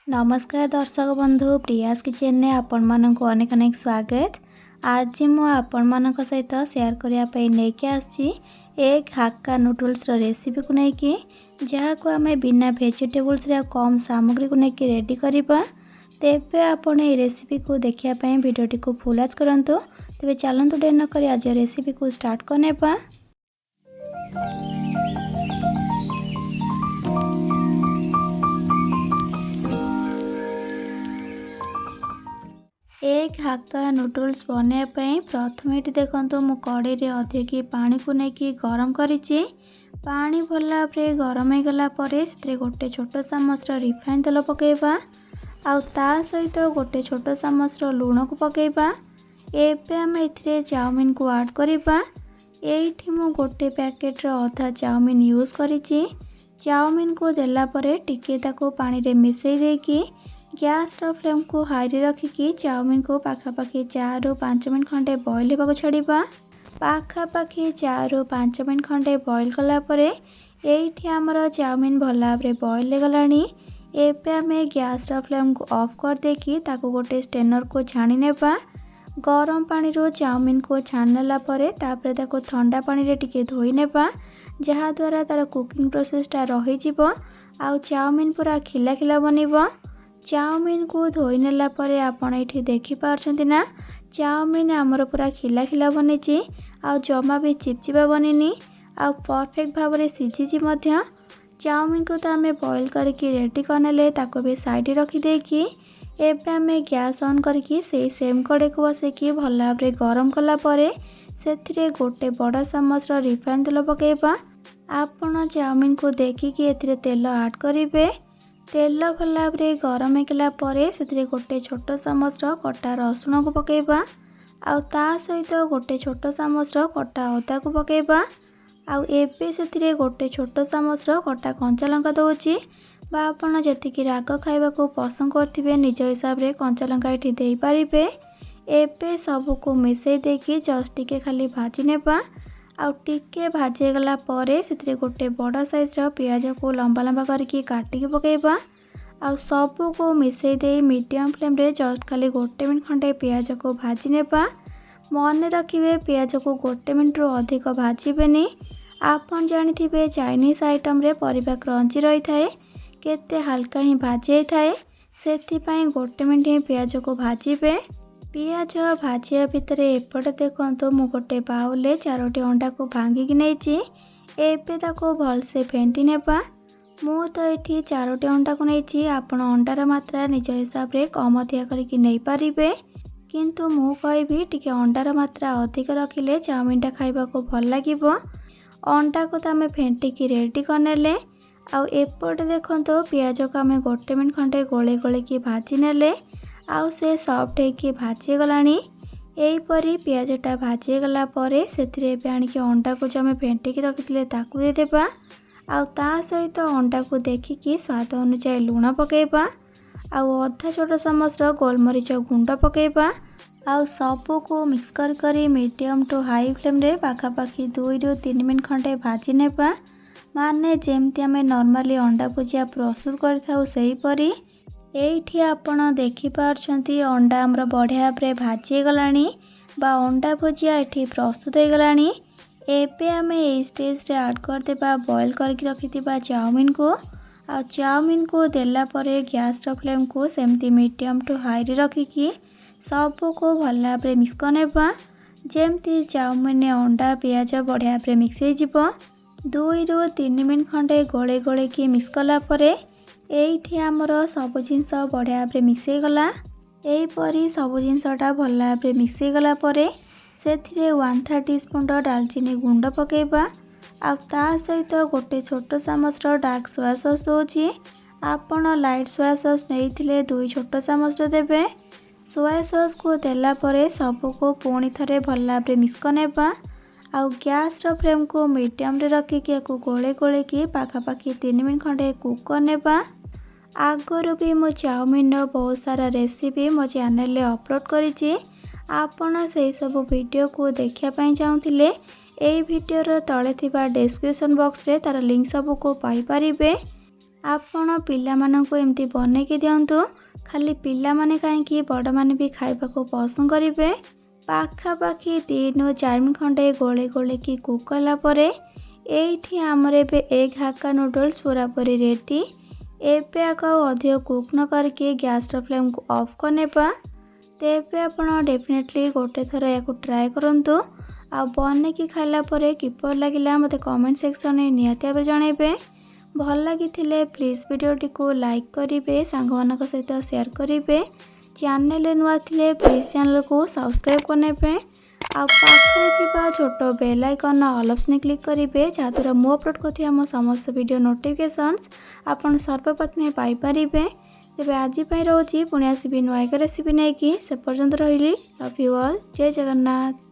नमस्कार दर्शक बंधु प्रियास किचन ने आपण मानक अनेक अनेक स्वागत। आज मु आपण मानक सहित शेयर करने लेके आसी एक हक्का नूडल्स रेसिपी को लेकिन जहाँ को आम बिना वेजिटेबल्स कम सामग्री को लेकिन रेडी करवा। तेबे आपण ये रेसिपी को देखापी भिडटी को फुल आज करूँ। तेज चलतु डेर नक आज रेसिपी को स्टार्ट करने। एक हक्का नूडल्स बनवाई प्रथम ये देखो मु कड़े अधिक पानी को लेकिन गरम करी। पानी भला गरम हो गला से गोटे छोट चामच रिफाइन तेल पकेबा आउ ता सहित गोटे छोट चामच लुण को पकेबा। एबे आम ए चाउमीन को ऐड करवा। एठी मु गोटे पैकेट अधा चाउमीन यूज करी। चाउमीन को देला परे टिके ताको पानी रे मिसई देकी गैस फ्लेम को हाई रे रखिकी चाउमीन को पाखापाखि 4 ରୁ 5 मिनट खंडे बॉईल होगा छाड़िबा। पाखापाखि 4 ରୁ 5 मिनट खंडे बॉईल कला परे एठी हमर चाउमीन भला भाबरे बॉईल हो गलानी। एबे आमे गैस फ्लेम को ऑफ कर देकी ताको गोटे स्ट्रेनर को छाणी नेबा। गरम पानी रो चाउमीन को छाणला परे तापरे ताको ठंडा पानी रे टिके धोई नेबा जहा द्वारा तार कुकिंग प्रोसेसटा रही जिवो आउ चाउमीन पूरा खिला खिला बनिबो। चाउमीन को धोई नेला परे आपण एठी देखि पारछंती ना चाउमीन हमर पूरा खिला खिला बनिची आउ जमा भी चिपचिपा बनिनी आउ परफेक्ट भाबरे सिझिची मध्य। चाउमीन को तो आमे बॉईल करके रेडी करनेले ताको भी साइड रखी देकी एबे आमे गैस ऑन करके से सेम कड़े को बसेकी भल भाबरे गरम कला परे सेथिरे गोटे बड़ा चामच रिफाइन तेल पकेबा। आपण चाउमीन को देखिकी एथिरे तेल ऐड करिवे। तेल भल भाबरे गरम होगला परे सेथिरे गोटे छोट चामच कटा रसुण को पकेबा आउ ता सहित गोटे छोट चामच कटा अदा को पकेबा। आउ एबे सेथिरे गोटे छोट चामच कटा कंचा लंका दउची बा आपण जतिकी राग खाइबा को पसंद करथिबे निज हिसाब रे कंचा लंका एठी देई पारिबे। एबे सब को मिसई देकी जस्ट टिके खाली भाजी नेबा आउ टिके भाजी गला परे सेथिरे गोटे बड़ा साइज रो प्याज को लंबा लंबा करके काटिकी पकेबा आउ सब को मिसई दे मीडियम फ्लेम रे जस्ट खाली गोटे मिनट खंडे प्याज को भाजी नेबा। मन रखिबे प्याज को गोटे मिनट रो अधिक भाजीबेनी। आपन जानिथिबे चाइनीज आइटम रे परिबा क्रंची रही थाए केते हल्का ही भाजी थाए सेथि पई गोटे मिनट ही प्याज को भाजीबे। पियाज भाजिया भितर एपटे देखो मु गोटे बाउल 4टी अंडा को भांगिकी नहीं एबे ताको भलसे फेंटी नेबा। मु तो ये 4टी अंडा को नहीं आपण अंडार मात्रा निज हिसाब रे कम अधिका करके नहीं पारिबे किंतु मु कहबी टिके अंडार मात्रा अधिक रखिले चाउमीनटा खाइबा को भल लागिबो। अंडा को तो आम फेंटिकी रेडी करनेले आउ एपटे देखो पियाज को आम गोटे मिनट खंडे गोले गोले की भाजी नेले आउ से सॉफ्ट होके भाजी गलानी। एहीपरी पियाजटा भाजी गला परे सेथिरे एबे आनिके अंडा को जो आम फेंटिकी रखिथिले ताकू दे देबा आउ ता सहित अंडा को देखिकी स्वाद अनुसार लुण पकेबा आउ अधा छोट चामच गोलमरीच गुंड पकेबा आउ सब को मिक्स करी मीडियम टू हाई फ्लेम रे पाखापाखि 2 ରୁ 3 मिनट खंडे भाजी नेबा। माने जेमती आम नॉर्मली अंडा भुजिया प्रस्तुत करथाउ सेही परी एठी आपण देखि पारछंती अंडा हमर बढ़िया भाबरे भाजी गलानी बा अंडा भुजिया एठी प्रस्तुत हो गलानी। एबे आमे ए स्टेज रे ऐड कर देबा बॉईल करके रखिथिबा चाउमीन को आ चाउमीन को देला परे गैस रो फ्लेम को सेमती मीडियम टू हाई रे रखिकी सब को भल भाबरे मिक्स करनेबा। जेमती चाउमीन अंडा पियाज बढ़िया भाबरे मिक्स हो जिवो 2 ରୁ 3 मिनट खंडे गोले गोले की मिक्स कला परे एठी हमर सब जिनस बढ़िया भाबरे मिक्स हो गला। एहीपरी सब जिनसटा भल भाबरे मिक्स हो गला परे सेथिरे 1/3 टीस्पून डालचीनी गुंड पकेबा आ ता सहित गोटे छोट चामच डार्क सोया सॉस दोची। आपण लाइट सोया सॉस नैथिले 2 छोट चामच देबे। सोया सॉस को देला परे सब को पुणी थरे भल भाबरे मिक्स करनेबा आउ गैस रो फ्लेम को मीडियम रे रखिकी को गोले गोले की पाखापाखि 3 मिनट खंडे कुक करनेबा। आगरू भी मो चाउमीन रो बहुत सारा रेसिपी मो चैनल रे अपलोड करिछि। आपण से सब वीडियो को देखिया पई चाहुथिले एई वीडियो रो तळे थिबा डिस्क्रिप्शन बॉक्स रे तार लिंक सब को पाई परिबे। ଆପଣ ପିଲାମାନଙ୍କୁ ଏମିତି ବନେଇକି ଦିଅନ୍ତୁ। ଖାଲି ପିଲାମାନେ କାହିଁକି ବଡ଼ମାନେ ବି ଖାଇବାକୁ ପସନ୍ଦ କରିବେ। ପାଖାପାଖି 3ରୁ 4 ମିନିଟ୍ ଖଣ୍ଡେ ଗୋଳେଇକି କୁକ୍ କଲା ପରେ ଏଇଠି ଆମର ଏବେ ଏଗ୍ ହାକ୍କା ନୁଡଲ୍ସ ପୁରାପୁରି ରେଡ଼ି। ଏବେ ଆଗ ଅଧିକ କୁକ୍ ନ କରିକି ଗ୍ୟାସ୍ର ଫ୍ଲେମ୍କୁ ଅଫ୍ କରିନେବା। ତେବେ ଆପଣ ଡେଫିନେଟଲି ଗୋଟେ ଥର ୟାକୁ ଟ୍ରାଏ କରନ୍ତୁ। ଆଉ ବନେଇକି ଖାଇଲା ପରେ କିପରି ଲାଗିଲା ମୋତେ କମେଣ୍ଟ ସେକ୍ସନରେ ନିହାତି ଭାବରେ ଜଣାଇବେ। ଭଲ ଲାଗିଥିଲେ ପ୍ଲିଜ୍ ଭିଡ଼ିଓଟିକୁ ଲାଇକ୍ କରିବେ, ସାଙ୍ଗମାନଙ୍କ ସହିତ ସେୟାର କରିବେ। ଚ୍ୟାନେଲରେ ନୂଆ ଥିଲେ ପ୍ଲିଜ୍ ଚ୍ୟାନେଲକୁ ସବସ୍କ୍ରାଇବ୍ କରିନେବେ। ଆଉ ପାଖରେ ଥିବା ଛୋଟ bell icon all option click କରିବେ, ଯାହାଦ୍ୱାରା ମୁଁ ଅପଲୋଡ଼ କରୁଥିବା ମୋ ସମସ୍ତ ଭିଡ଼ିଓ ନୋଟିଫିକେସନ୍ସ ଆପଣ ସର୍ବପ୍ରଥମେ ପାଇପାରିବେ। ତେବେ ଆଜି ପାଇଁ ରହୁଛି, ପୁଣି ଆସିବି ନୂଆ ଏକ ରେସିପି ନେଇକି। ସେ ପର୍ଯ୍ୟନ୍ତ ରହିଲି। Love you all. ଜୟ ଜଗନ୍ନାଥ।